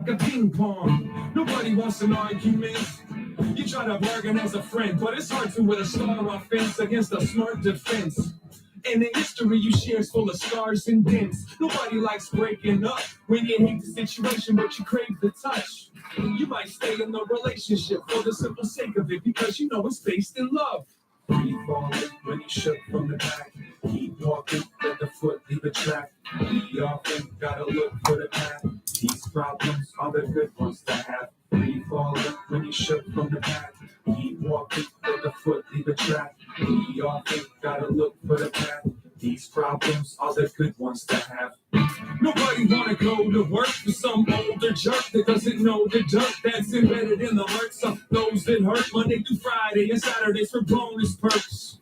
a ping pong. Nobody wants an argument. You try to bargain as a friend, but it's hard to win a star offense against a smart defense. And the history you share is full of scars and dents. Nobody likes breaking up when you hate the situation, but you crave the touch. You might stay in the relationship for the simple sake of it because you know it's based in love. Free falling when you shook from the back. Keep walking, let the foot leave a track. We often gotta look for the path. These problems are the good ones to have. Free falling when you shook from the back. Keep walking, let the foot leave a track. We often gotta look for the path. These problems are the good ones to have. Nobody wanna go to work for some older jerk that doesn't know the dirt that's embedded in the hearts of those that hurt. Monday through Friday and Saturdays for bonus perks.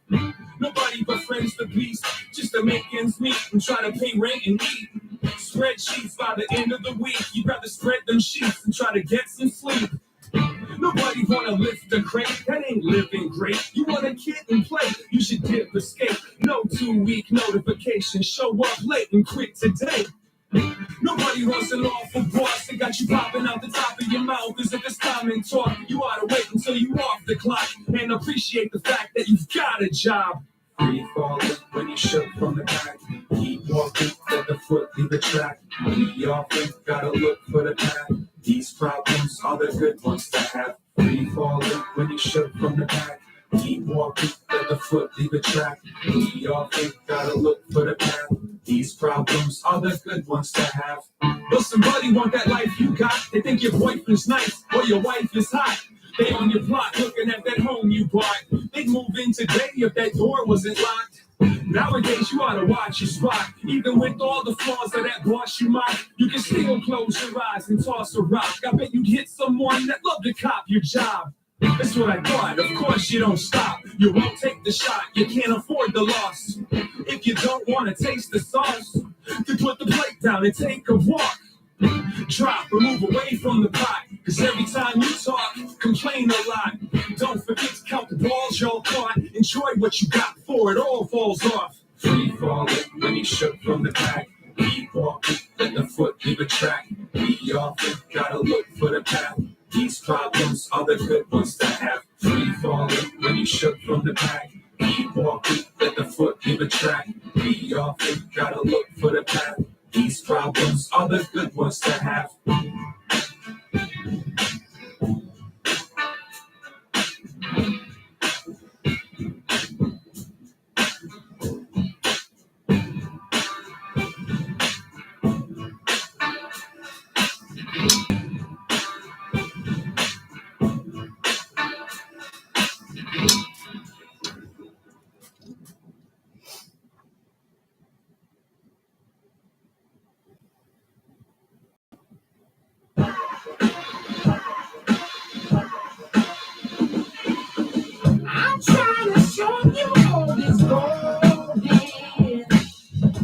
Nobody befriends the beast just to make ends meet and try to pay rent and eat. Spreadsheets by the end of the week. You'd rather spread them sheets and try to get some sleep. Nobody wanna lift a crate, that ain't living great. You wanna kid and play, you should dip, escape. No 2-week notification, show up late and quit today. Nobody wants an awful boss that got you popping out the top of your mouth as if it's common talk. You ought to wait until you off the clock and appreciate the fact that you've got a job. Free falling when you shook from the back. Keep walking, let the foot leave a track. We often gotta look for the path. These problems are the good ones to have. Free falling when you shook from the back. Keep walking, let the foot leave a track. We often gotta look for the path. These problems are the good ones to have. Will somebody want that life you got? They think your boyfriend's nice or your wife is hot. They on your block looking at that home you bought. They'd move in today if that door wasn't locked. Nowadays you ought to watch your spot. Even with all the flaws of that boss you mock, you can still close your eyes and toss a rock. I bet you'd hit someone that loved to cop your job. That's what I thought. Of course you don't stop. You won't take the shot. You can't afford the loss. If you don't want to taste the sauce, then put the plate down and take a walk. Drop or move away from the pot. Cause every time you talk, complain a lot. Don't forget to count the balls y'all caught. Enjoy what you got before it all falls off. Free falling when you shook from the back. Keep walking, let the foot leave a track. We often gotta look for the path. These problems are the good ones to have. Free falling when you shook from the back. Keep walking, let the foot leave a track. We often gotta look for the path. These problems are the good ones to have. I'm trying to show you all this golden.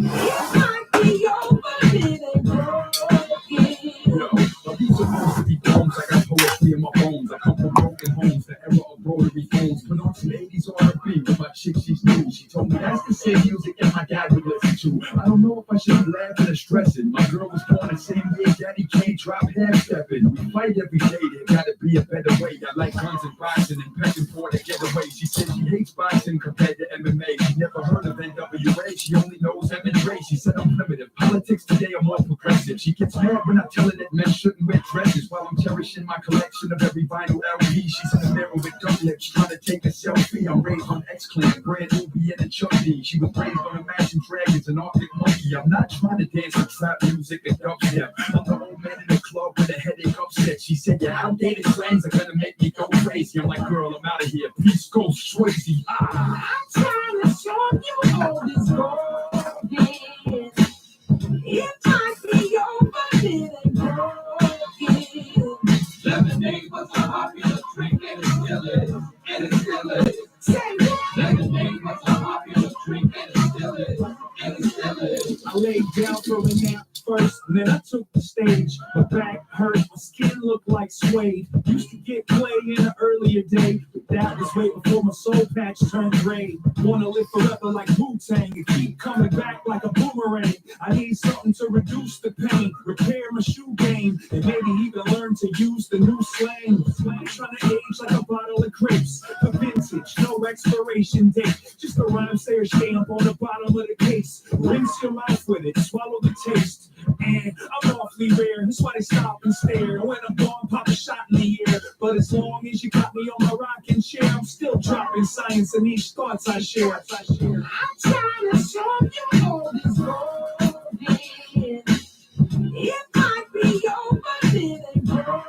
It might be over, it ain't broken. Yo, are we supposed to be bones? I got poetry in my bones. I come from broken homes, the era of rotary phones. Put on some 80s R&B with my chick, she's new. She told me that's the same music that my dad would listen to. I don't know if I should be laughing or stressing. My girl was born the same year Daddy can't drop half stepping. We fight every day, there gotta be a better way. I like guns and boxing and begging for the getaway. She said she hates boxing compared to MMA. She never heard of NWA, she only knows M&Ray. She said I'm primitive, politics today are more progressive. She gets mad when I tell her that men shouldn't wear dresses. While I'm cherishing my collection of every vinyl LP. She's in the mirror with dumb lips trying to take a selfie. I'm raised on X-Clan, brand new and a Chuck D. She was raised on Imagine Dragons and Arctic Monkey. I'm not trying to dance to trap music and dubstep. I'm the old man in the club with a headache upset. She said your outdated trends are gonna make me go crazy. I'm like, girl, I'm out of here. Peace goes Swayze. I'm trying to show you all this golden. It might be over, it ain't broken. Lemonade was a popular drink and it still is. And it still is. Say what? Lemonade was a popular drink and it still is. And it still is. I laid down for a nap. first, and then I took the stage. My back hurt, my skin looked like suede. Used to get play in an earlier day, but that was way before my soul patch turned gray. Wanna live forever like Wu-Tang and keep coming back like a boomerang. I need something to reduce the pain, repair my shoe game, and maybe even learn to use the new slang. I'm trying to age like a bottle of grapes, the vintage, no expiration date, just a rhyme sayer stamp on the bottom of the case. Rinse your mouth with it, swallow the taste. And I'm awfully rare, that's why they stop and stare. And when I'm gone, pop a shot in the air. But as long as you got me on my rocking chair, I'm still dropping science in each thoughts I share. I'm trying to show you all this golden. It might be over, then and broken.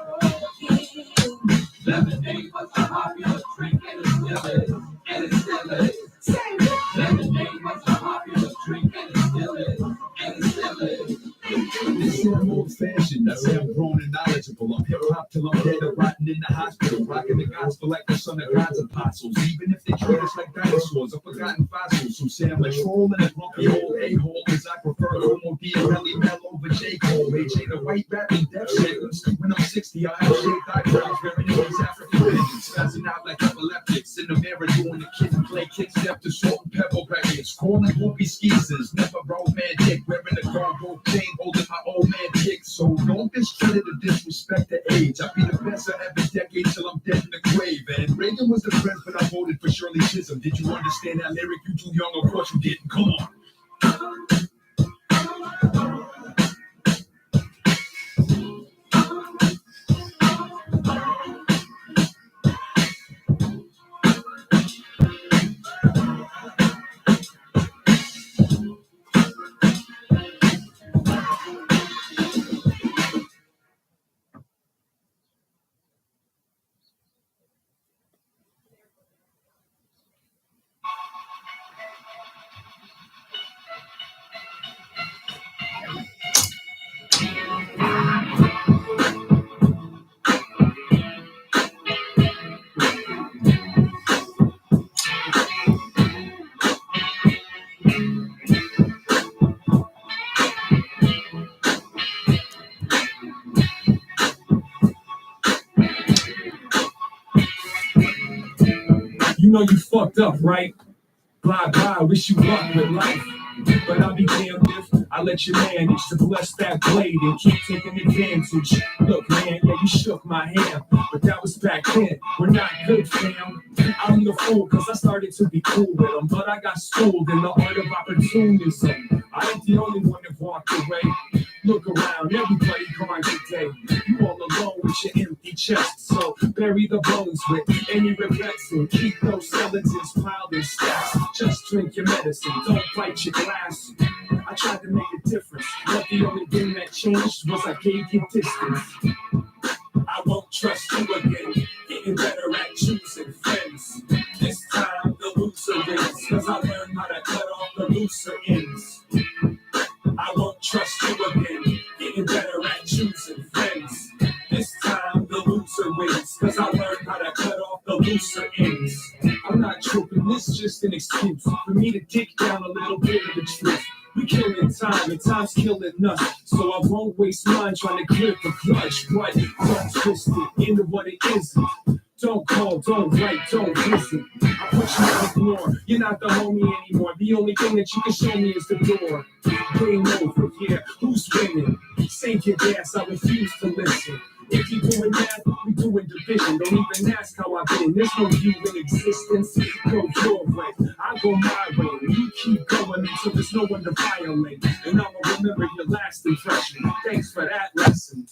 Lemonade was a popular drink and it still is. And it still is. Say what? Lemonade was a popular drink and it still is. And it still is. They say I'm old fashioned, I say I'm grown and knowledgeable. I'm hip hop till I'm dead or rotting in the hospital. Rocking the gospel like the son of God's apostles. Even if they treat us like dinosaurs or forgotten fossils. Some say I'm a troll and a grumpy old a-hole. Cause I prefer Homo D and Melly Mel over J. Cole. AJ the white rapping death shakers. When I'm 60, I'll have shaved eyebrows, wearing these African pigeons. Spazzing out like epileptics. In the mirror doing the kid and play kick step to salt and pepper packets. Calling whoopie skeezers, never romantic. Wearing a gold chain, holding my old man kick. So don't discredit or disrespect the age. I'll be the best of every decade till I'm dead in the grave. And Reagan was the president, I voted for Shirley Chisholm. Did you understand that lyric? You too young, of course you didn't. Come on. You know you fucked up, right? Blah, blah, wish you luck with life. But I'll be damned if I let you manage to bless that blade and keep taking advantage. Look, man, yeah, you shook my hand, but that was back then. We're not good, fam. I'm the fool, cause I started to be cool with them, but I got schooled in the art of opportunism. I ain't the only one that walked away. Look around, everybody gone today. You all alone with your empty chest, so bury the bones with any regrets and keep those skeletons piled in stacks. Just drink your medicine, don't bite your glass. I tried to make a difference, but the only thing that changed was I gave you distance. I won't trust you again, getting better at choosing friends. This time the loser wins, cause I learned how to cut off the looser ends. I won't trust you again, getting better at choosing friends. This time the loser wins, cause I learned how to cut off the looser ends. I'm not tripping, this is just an excuse for me to kick down a little bit of the truth. We killing time and time's killing us, so I won't waste mine trying to grip a clutch. But don't twist it into what it isn't. Don't call, don't write, don't listen. I put you on ignore. You're not the homie anymore. The only thing that you can show me is the door. Game over, yeah. Who's winning? Save your gas, I refuse to listen. If you doing math, we doing division. Don't even ask how I've been. There's no you in existence. Go your way, I go my way. You keep going until there's no one to violate. And I'ma remember your last impression. Thanks for that lesson.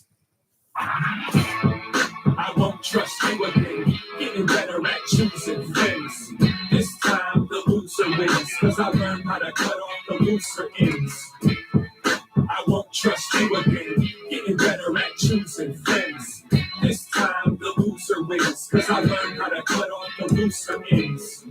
I won't trust you again, getting better at choosing friends. This time the loser wins, cause I learned how to cut off the looser ends. I won't trust you again, getting better at choosing friends. This time the loser wins, cause I learned how to cut off the looser ends.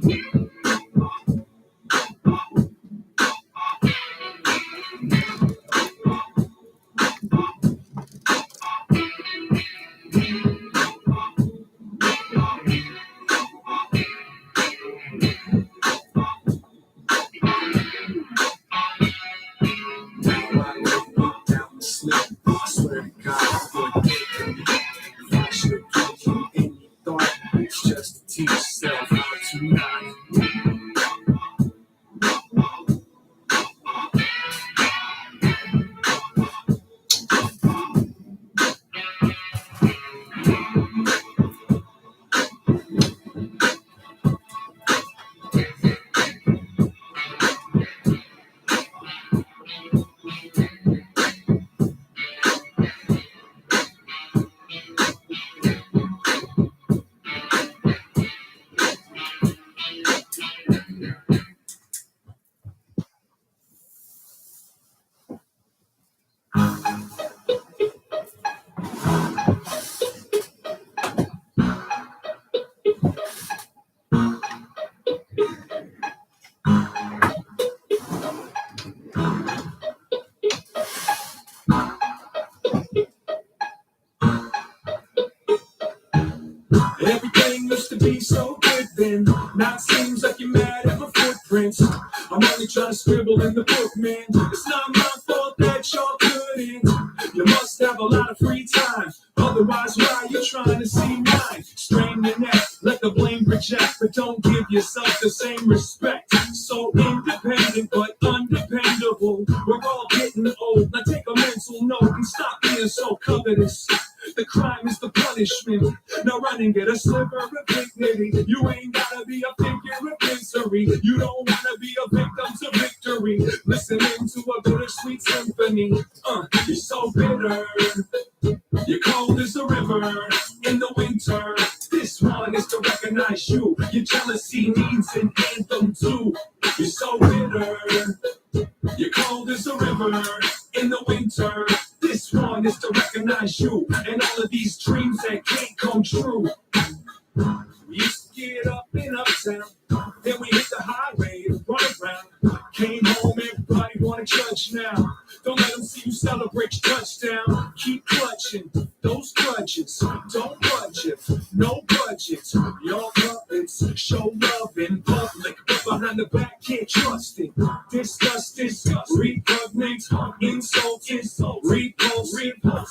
seems like you're mad at my footprints. I'm only trying to scribble in the book, man. It's not my fault that y'all couldn't. You must have a lot of free time. Otherwise, why you trying to see mine? Strain your neck, let the blame project, but don't give yourself the same respect. So independent but undependable. We're all getting old. Now take a mental note and stop being so covetous. The crime is the punishment. Now run and get a sliver of dignity. You ain't gotta be a figure of misery. You don't wanna be a victim to victory. Listening to a bittersweet symphony. You're so bitter. You're cold as a river in the winter. This one is to recognize you. Your jealousy needs an anthem too. You're so bitter. You're cold as a river in the winter. This one is to recognize you and all of these dreams that can't come true. We used to get up in uptown, then we hit the highway to run around. Came home, everybody wanna judge now. Don't let them see you celebrate your touchdown. Keep clutching those grudges. Don't budge it, no budget. Your puppets show love in public, but behind the back can't trust it. Disgust, repugnant, insult, repulse,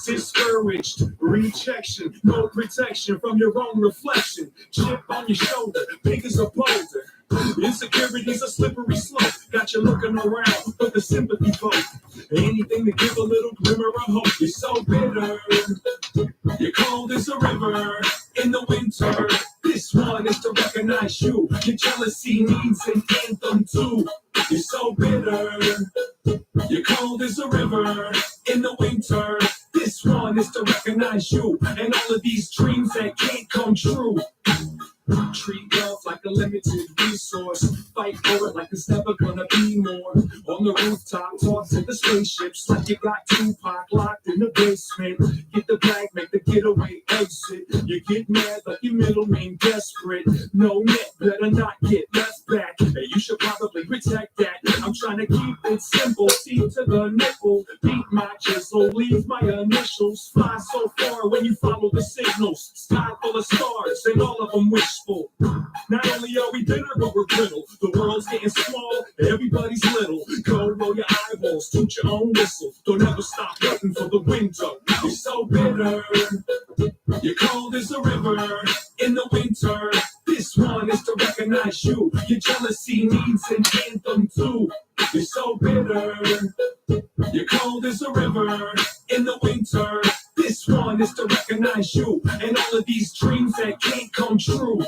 discouraged, rejection, no protection from your own reflection. Chip on your shoulder, big as a boulder. Insecurity's a slippery slope. Got you looking around for the sympathy vote. Anything to give a little glimmer of hope. You're so bitter. You're cold as a river in the winter. This one is to recognize you. Your jealousy needs an anthem too. You're so bitter. You're cold as a river in the winter. This one is to recognize you and all of these dreams that can't come true. Treat love like a limited resource. Fight for it like there's never gonna be more. On the rooftop, talk to the spaceships like you got Tupac locked in the basement. Get the bag, make the getaway exit. You get mad like your middle name desperate. No net, better not get left back. Hey, you should probably protect that. I'm trying to keep it simple. Teeth to the nipple. Beat my chisel, leave my initials. Fly so far when you follow the signals. Sky full of stars, and all of them wishful. Not only are we bitter, but we're brittle. The world's getting small, everybody's little. Go roll your eyeballs, toot your own whistle. Don't ever stop waiting for the window. You're so bitter. You're cold as a river in the winter. This one is to recognize you. Your jealousy needs an anthem too. You're so bitter. You're cold as a river in the winter. This one is to recognize you and all of these dreams that can't come true.